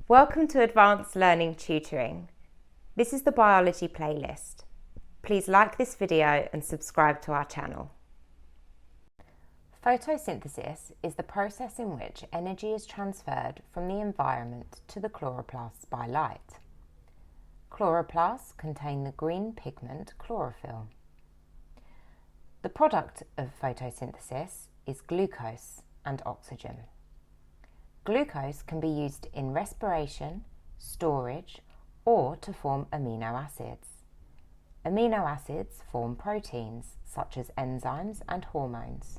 Welcome to Advanced Learning Tutoring. This is the biology playlist. Please like this video and subscribe to our channel. Photosynthesis is the process in which energy is transferred from the environment to the chloroplasts by light. Chloroplasts contain the green pigment chlorophyll. The product of photosynthesis is glucose and oxygen. Glucose can be used in respiration, storage, or to form amino acids. Amino acids form proteins, such as enzymes and hormones.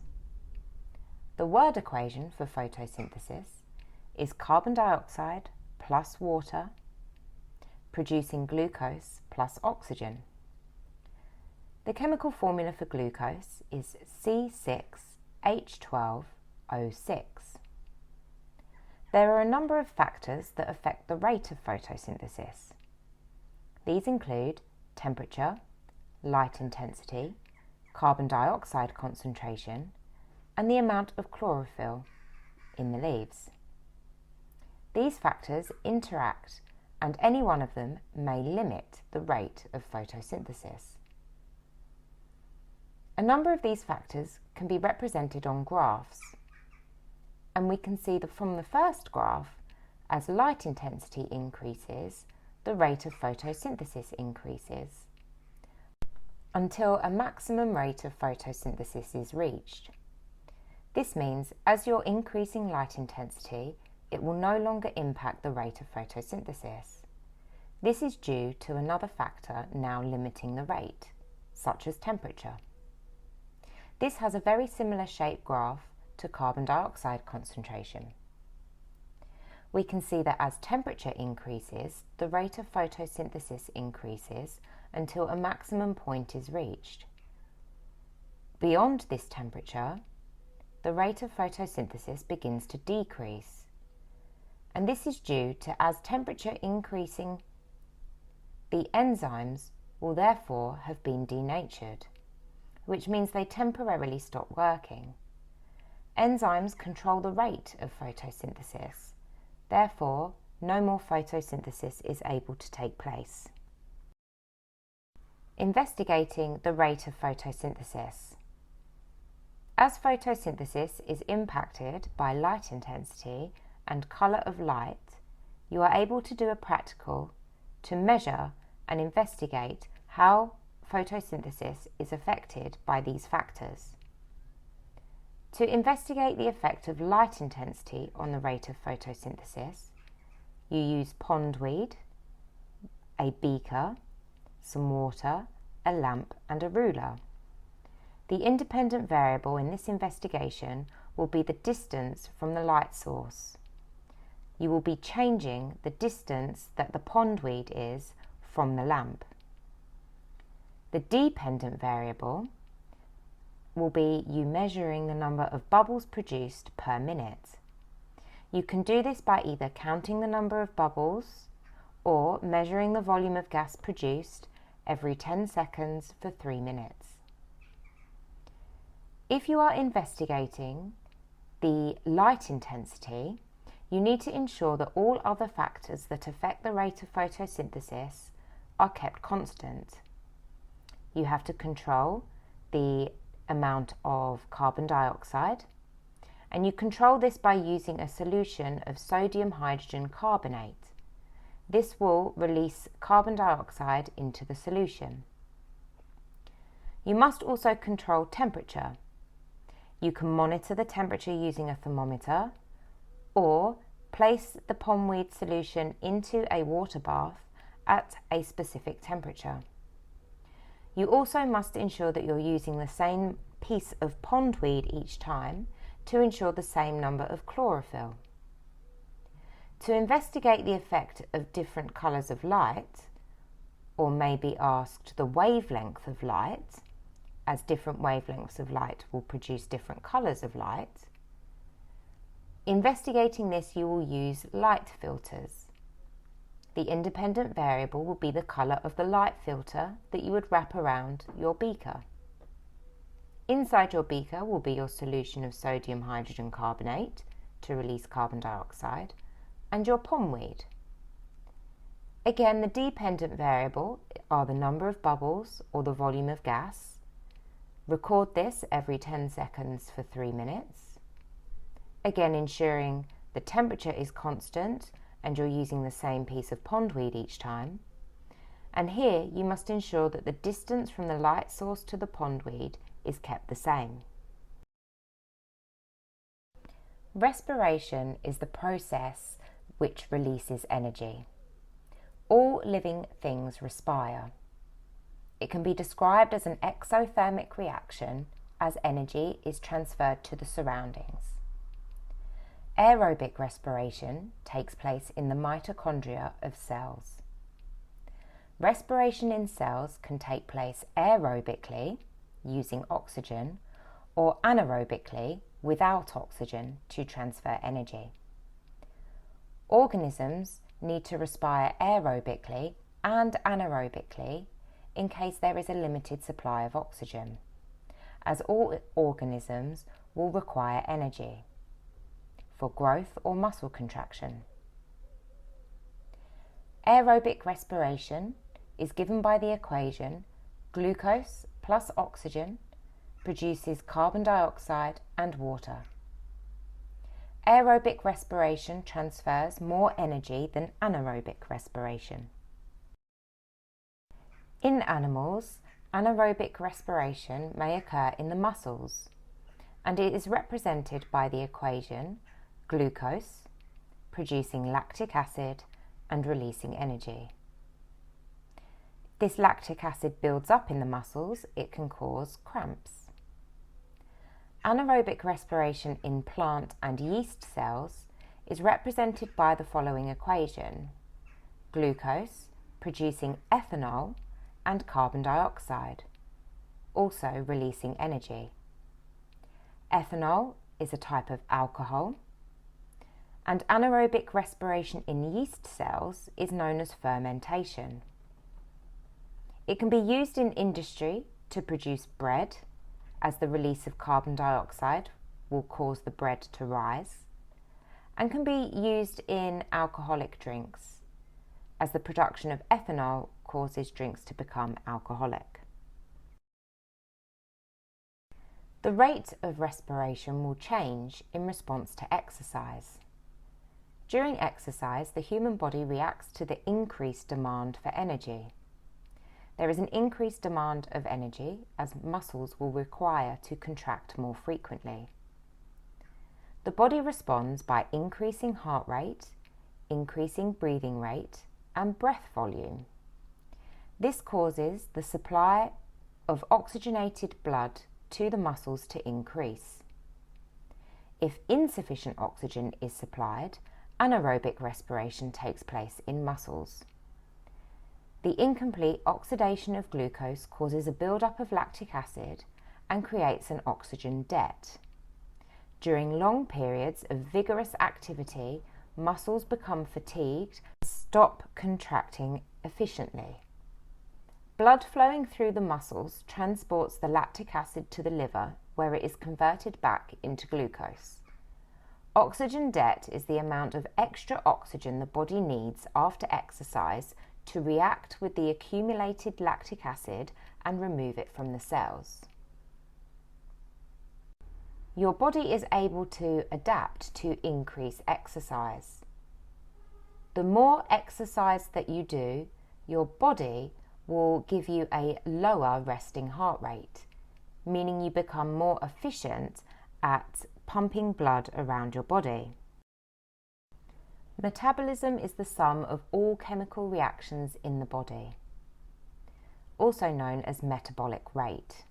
The word equation for photosynthesis is carbon dioxide plus water, producing glucose plus oxygen. The chemical formula for glucose is C6H12O6. There are a number of factors that affect the rate of photosynthesis. These include temperature, light intensity, carbon dioxide concentration, and the amount of chlorophyll in the leaves. These factors interact, and any one of them may limit the rate of photosynthesis. A number of these factors can be represented on graphs, and we can see that from the first graph, as light intensity increases, the rate of photosynthesis increases, until a maximum rate of photosynthesis is reached. This means as you're increasing light intensity, it will no longer impact the rate of photosynthesis. This is due to another factor now limiting the rate, such as temperature. This has a very similar shaped graph to carbon dioxide concentration. We can see that as temperature increases, the rate of photosynthesis increases until a maximum point is reached. Beyond this temperature, the rate of photosynthesis begins to decrease. And this is due to, as temperature increasing, the enzymes will therefore have been denatured, which means they temporarily stop working. Enzymes control the rate of photosynthesis. Therefore, no more photosynthesis is able to take place. Investigating the rate of photosynthesis. As photosynthesis is impacted by light intensity and colour of light, you are able to do a practical to measure and investigate how photosynthesis is affected by these factors. To investigate the effect of light intensity on the rate of photosynthesis, you use pondweed, a beaker, some water, a lamp and a ruler. The independent variable in this investigation will be the distance from the light source. You will be changing the distance that the pondweed is from the lamp. The dependent variable will be you measuring the number of bubbles produced per minute. You can do this by either counting the number of bubbles or measuring the volume of gas produced every 10 seconds for 3 minutes. If you are investigating the light intensity, you need to ensure that all other factors that affect the rate of photosynthesis are kept constant. You have to control the amount of carbon dioxide, and you control this by using a solution of sodium hydrogen carbonate. This will release carbon dioxide into the solution. You must also control temperature. You can monitor the temperature using a thermometer or place the pondweed solution into a water bath at a specific temperature. You also must ensure that you're using the same piece of pondweed each time to ensure the same number of chlorophyll. To investigate the effect of different colours of light, or may be asked the wavelength of light, as different wavelengths of light will produce different colours of light, investigating this you will use light filters. The independent variable will be the colour of the light filter that you would wrap around your beaker. Inside your beaker will be your solution of sodium hydrogen carbonate to release carbon dioxide, and your pondweed Again, the dependent variable are the number of bubbles or the volume of gas. Record this every 10 seconds for 3 minutes. Again, ensuring the temperature is constant and you're using the same piece of pondweed each time. And here you must ensure that the distance from the light source to the pondweed is kept the same. Respiration is the process which releases energy. All living things respire. It can be described as an exothermic reaction as energy is transferred to the surroundings. Aerobic respiration takes place in the mitochondria of cells. Respiration in cells can take place aerobically, using oxygen, or anaerobically, without oxygen, to transfer energy. Organisms need to respire aerobically and anaerobically in case there is a limited supply of oxygen, as all organisms will require energy for growth or muscle contraction. Aerobic respiration is given by the equation glucose plus oxygen produces carbon dioxide and water. Aerobic respiration transfers more energy than anaerobic respiration. In animals, anaerobic respiration may occur in the muscles, and it is represented by the equation glucose producing lactic acid and releasing energy. If this lactic acid builds up in the muscles, it can cause cramps. Anaerobic respiration in plant and yeast cells is represented by the following equation: glucose producing ethanol and carbon dioxide, also releasing energy. Ethanol is a type of alcohol, and anaerobic respiration in yeast cells is known as fermentation. It can be used in industry to produce bread, as the release of carbon dioxide will cause the bread to rise, and can be used in alcoholic drinks, as the production of ethanol causes drinks to become alcoholic. The rate of respiration will change in response to exercise. During exercise, the human body reacts to the increased demand for energy. There is an increased demand of energy as muscles will require to contract more frequently. The body responds by increasing heart rate, increasing breathing rate, and breath volume. This causes the supply of oxygenated blood to the muscles to increase. If insufficient oxygen is supplied, anaerobic respiration takes place in muscles. The incomplete oxidation of glucose causes a buildup of lactic acid and creates an oxygen debt. During long periods of vigorous activity, muscles become fatigued and stop contracting efficiently. Blood flowing through the muscles transports the lactic acid to the liver, where it is converted back into glucose. Oxygen debt is the amount of extra oxygen the body needs after exercise to react with the accumulated lactic acid and remove it from the cells. Your body is able to adapt to increase exercise. The more exercise that you do, your body will give you a lower resting heart rate, meaning you become more efficient at pumping blood around your body. Metabolism is the sum of all chemical reactions in the body, also known as metabolic rate.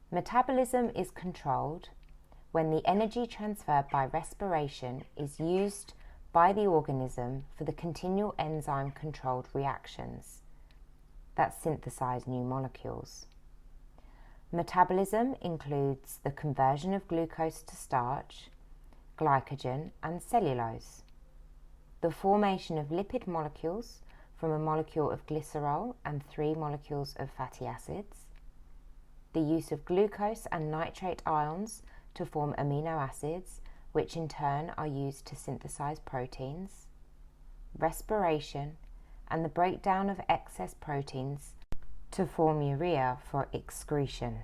Metabolism is controlled when the energy transferred by respiration is used by the organism for the continual enzyme-controlled reactions that synthesize new molecules. Metabolism includes the conversion of glucose to starch, glycogen and cellulose, the formation of lipid molecules from a molecule of glycerol and 3 molecules of fatty acids, the use of glucose and nitrate ions to form amino acids, which in turn are used to synthesize proteins, respiration, and the breakdown of excess proteins to form urea for excretion.